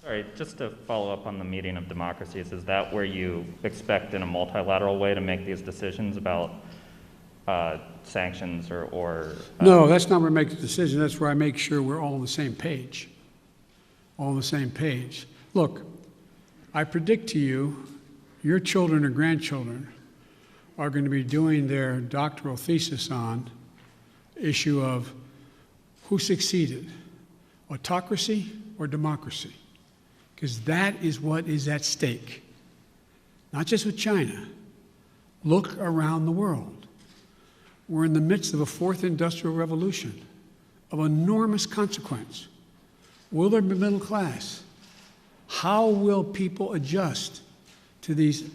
S9: All right, just to follow up on the meeting of democracies, is that where you expect in a multilateral way to make these decisions about sanctions or
S1: No, that's not where I make the decision. That's where I make sure we're all on the same page. All on the same page. Look, I predict to you, your children or grandchildren are going to be doing their doctoral thesis on the issue of who succeeded, autocracy or democracy. Because that is what is at stake. not just with China. Look around the world. We're in the midst of a fourth industrial revolution of enormous consequence. Will there be middle class? How will people adjust to these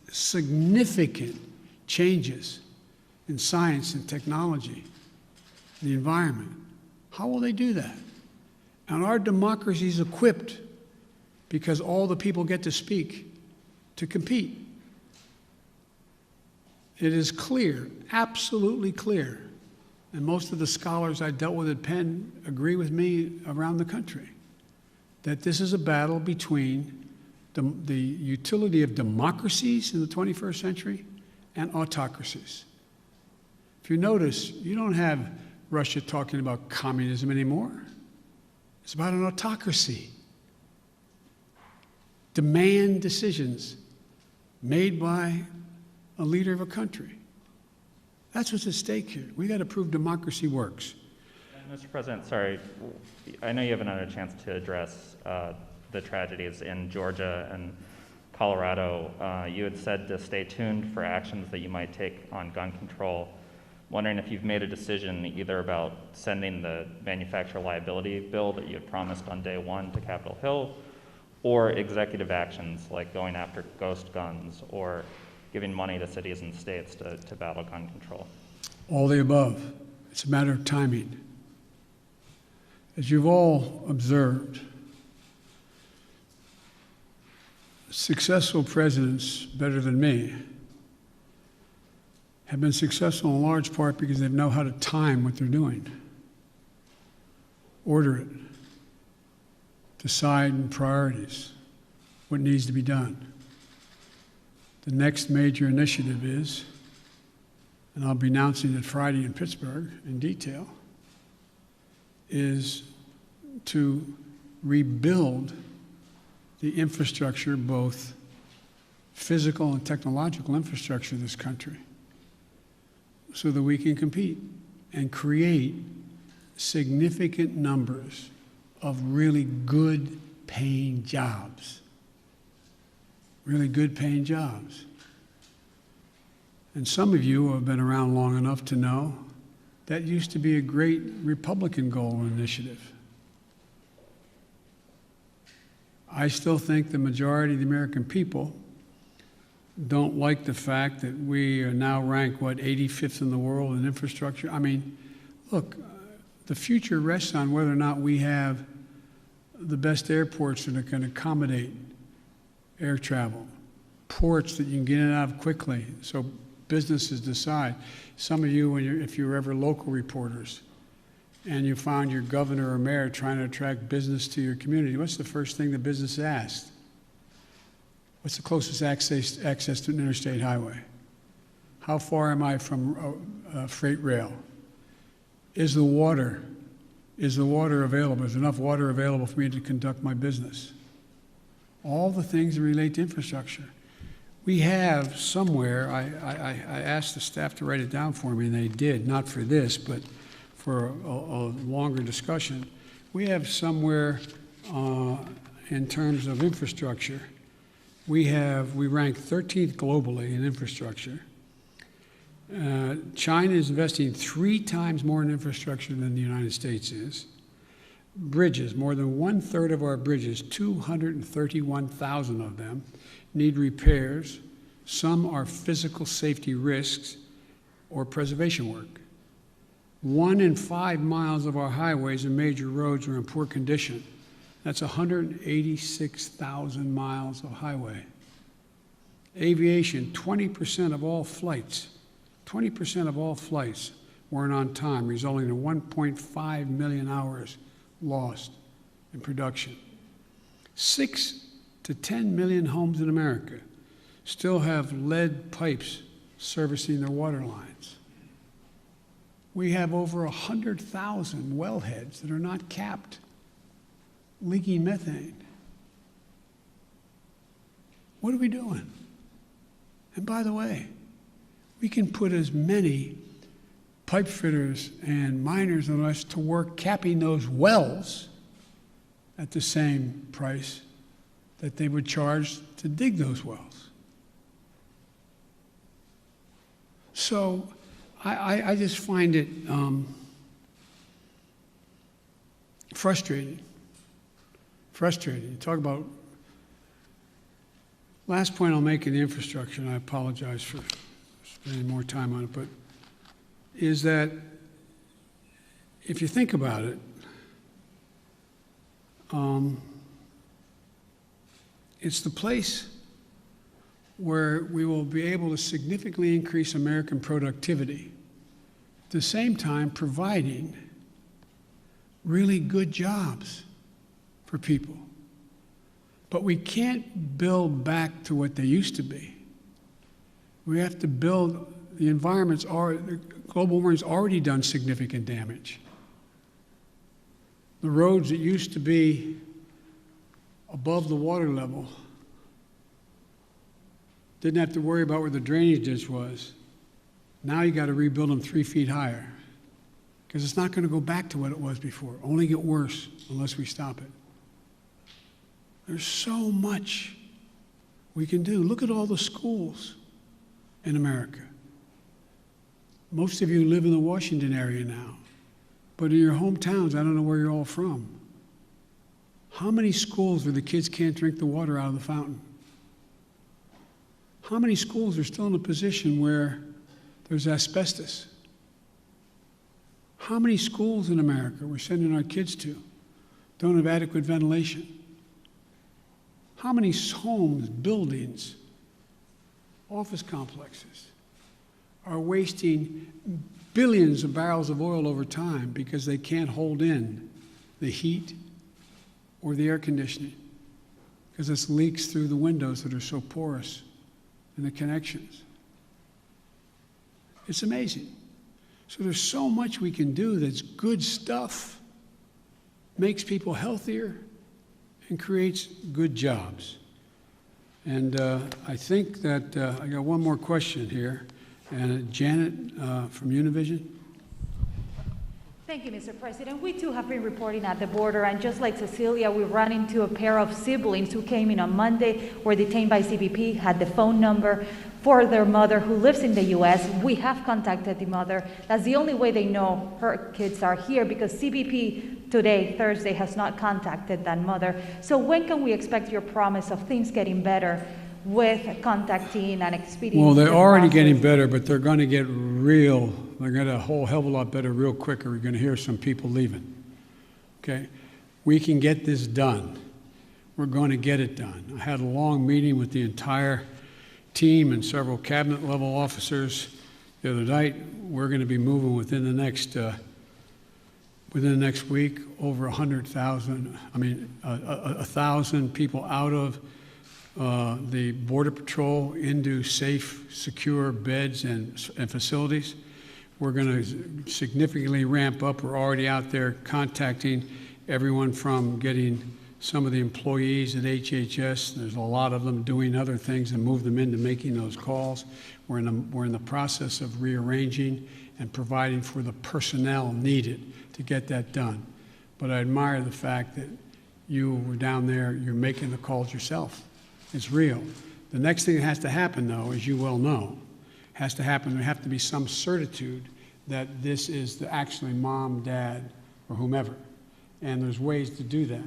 S1: significant changes in science and technology, the environment? How will they do that? And our democracy is equipped, because all the people get to speak, to compete. It is clear, absolutely clear, and most of the scholars I dealt with at Penn agree with me around the country, that this is a battle between the utility of democracies in the 21st century and autocracies. If you notice, you don't have Russia talking about communism anymore. It's about an autocracy. Demand decisions made by a leader of a country. That's what's at stake here. We got to prove democracy works.
S9: Mr. President, sorry, I know you haven't had a chance to address the tragedies in Georgia and Colorado. You had said to stay tuned for actions that you might take on gun control. Wondering if you've made a decision either about sending the manufacturer liability bill that you had promised on day one to Capitol Hill, or executive actions like going after ghost guns or giving money to cities and states to battle gun control.
S1: All the above. It's a matter of timing. As you've all observed, successful presidents, better than me, have been successful in large part because they know how to time what they're doing, order it, decide in priorities what needs to be done. The next major initiative is, and I'll be announcing it Friday in Pittsburgh in detail, is to rebuild the infrastructure, both physical and technological infrastructure of this country, so that we can compete and create significant numbers of really good paying jobs. Really good paying jobs. And some of you who have been around long enough to know that used to be a great Republican goal and initiative. I still think the majority of the American people don't like the fact that we are now ranked, 85th in the world in infrastructure. I mean, look, the future rests on whether or not we have the best airports that can accommodate air travel, ports that you can get in and out of quickly so businesses decide. Some of you, if you're ever local reporters and you found your governor or mayor trying to attract business to your community, what's the first thing the business asked? What's the closest access to an interstate highway? How far am I from freight rail? Is the water available? Is available? Water available for me to conduct my business? All the things that relate to infrastructure. We have somewhere, I asked the staff to write it down for me, and they did, not for this, but for a longer discussion. We have somewhere in terms of infrastructure, we rank 13th globally in infrastructure. China is investing 3 times more in infrastructure than the United States is. Bridges, more than 1/3 of our bridges, 231,000 of them, need repairs. Some are physical safety risks or preservation work. 1 in 5 miles of our highways and major roads are in poor condition. That's 186,000 miles of highway. Aviation, 20% of all flights weren't on time, resulting in 1.5 million hours lost in production. 6 to 10 million homes in America still have lead pipes servicing their water lines. We have over 100,000 wellheads that are not capped, leaking methane. What are we doing? And by the way, we can put as many pipe fitters and miners on us to work capping those wells at the same price that they would charge to dig those wells. So I just find it frustrating. Frustrating. Talk about, last point I'll make in the infrastructure, and I apologize for spending more time on it, but is that if you think about it, it's the place where we will be able to significantly increase American productivity, at the same time providing really good jobs for people. But we can't build back to what they used to be. We have to build, the environment's already, global warming's already done significant damage. The roads that used to be above the water level didn't have to worry about where the drainage ditch was. Now you got to rebuild them 3 feet higher because it's not going to go back to what it was before. Only get worse unless we stop it. There's so much we can do. Look at all the schools in America. Most of you live in the Washington area now, but in your hometowns, I don't know where you're all from. How many schools where the kids can't drink the water out of the fountain? How many schools are still in a position where there's asbestos? How many schools in America we're sending our kids to don't have adequate ventilation? How many homes, buildings, office complexes are wasting billions of barrels of oil over time because they can't hold in the heat or the air conditioning because it's leaks through the windows that are so porous and the connections? It's amazing. So there's so much we can do that's good stuff, makes people healthier, and creates good jobs. And I think that I got one more question here. And Janet from Univision.
S4: Thank you, Mr. President. We too have been reporting at the border, and just like Cecilia, we ran into a pair of siblings who came in on Monday, were detained by CBP, had the phone number for their mother who lives in the U.S. We have contacted the mother. That's the only way they know her kids are here, because CBP today, Thursday, has not contacted that mother. So when can we expect your promise of things getting better with contacting and expediting?
S1: Well, they're
S4: the
S1: already
S4: process?
S1: getting better, but they're going to get they're going to a whole hell of a lot better real quick, or we're going to hear some people leaving. Okay? We can get this done. We're going to get it done. I had a long meeting with the entire team and several cabinet level officers the other night. We're going to be moving within the next week over 100,000, 1,000 people out of the Border Patrol into safe, secure beds and facilities. We're going to significantly ramp up. We're already out there contacting everyone from getting some of the employees at HHS. There's a lot of them doing other things and move them into making those calls. We're in the process of rearranging and providing for the personnel needed to get that done. But I admire the fact that you were down there, you're making the calls yourself. It's real. The next thing that has to happen, though, as you well know, has to happen, there have to be some certitude that this is actually mom, dad, or whomever. And there's ways to do that.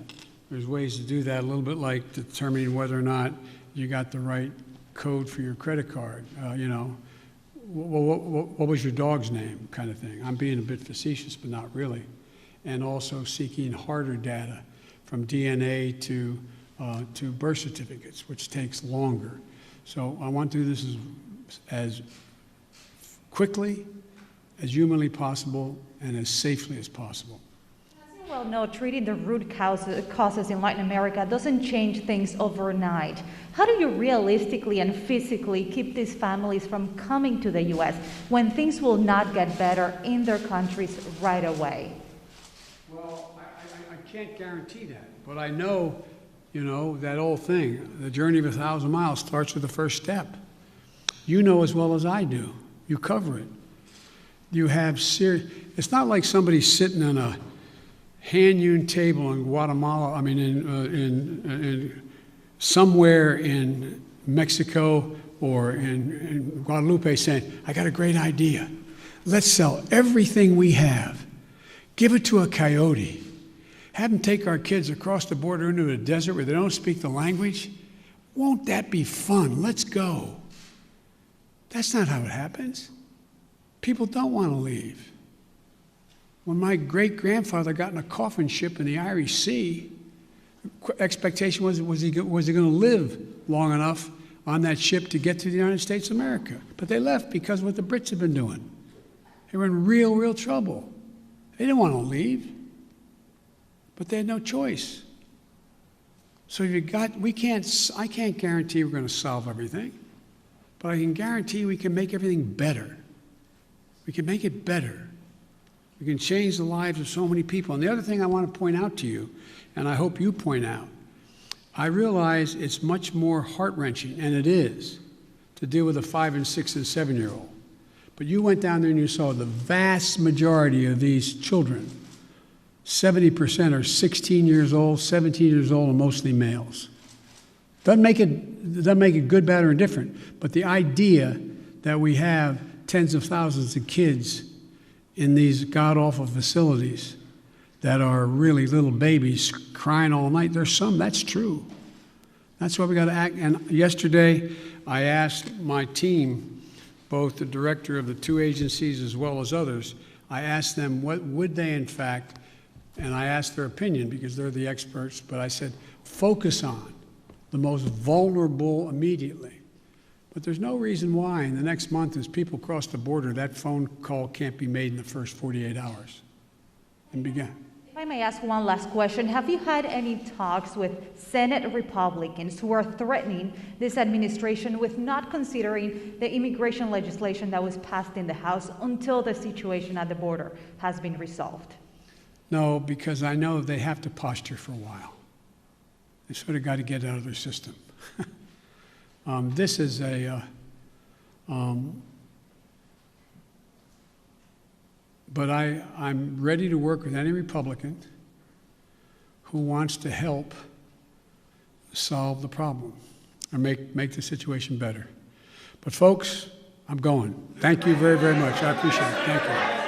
S1: There's ways to do that, a little bit like determining whether or not you got the right code for your credit card. What was your dog's name, kind of thing. I'm being a bit facetious, but not really. And also seeking harder data from DNA to birth certificates, which takes longer. So I want to do this as quickly, as humanly possible, and as safely as possible.
S4: As you well know, treating the root causes in Latin America doesn't change things overnight. How do you realistically and physically keep these families from coming to the U.S. when things will not get better in their countries right away?
S1: Well, I can't guarantee that, but I know, that old thing, the journey of 1,000 miles starts with the first step. You know as well as I do. You cover it. You have it's not like somebody sitting on a hand-hewn table in Guatemala, in somewhere in Mexico or in Guadalupe saying, I got a great idea. Let's sell everything we have. Give it to a coyote. Have them take our kids across the border into a desert where they don't speak the language. Won't that be fun? Let's go. That's not how it happens. People don't want to leave. When my great-grandfather got in a coffin ship in the Irish Sea, the expectation was he going to live long enough on that ship to get to the United States of America. But they left because of what the Brits had been doing. They were in real, real trouble. They didn't want to leave, but they had no choice. So I can't guarantee we're going to solve everything, but I can guarantee we can make everything better. We can make it better. We can change the lives of so many people. And the other thing I want to point out to you, and I hope you point out, I realize it's much more heart-wrenching, and it is, to deal with a 5 and 6 and 7-year-old. But you went down there and you saw the vast majority of these children, 70% are 16 years old, 17 years old, and mostly males. Doesn't make it good, bad, or indifferent, but the idea that we have tens of thousands of kids in these god-awful facilities that are really little babies crying all night, there's some, that's true. That's why we got to act. And yesterday, I asked my team, both the director of the two agencies as well as others, I asked them what would they in fact, and I asked their opinion because they're the experts, but I said, focus on the most vulnerable immediately. But there's no reason why in the next month as people cross the border, that phone call can't be made in the first 48 hours and begin.
S4: If I may ask one last question, have you had any talks with Senate Republicans who are threatening this administration with not considering the immigration legislation that was passed in the House until the situation at the border has been resolved?
S1: No, because I know they have to posture for a while. They sort of got to get out of their system. This is but I'm ready to work with any Republican who wants to help solve the problem or make the situation better. But folks, I'm going. Thank you very, very much. I appreciate it. Thank you.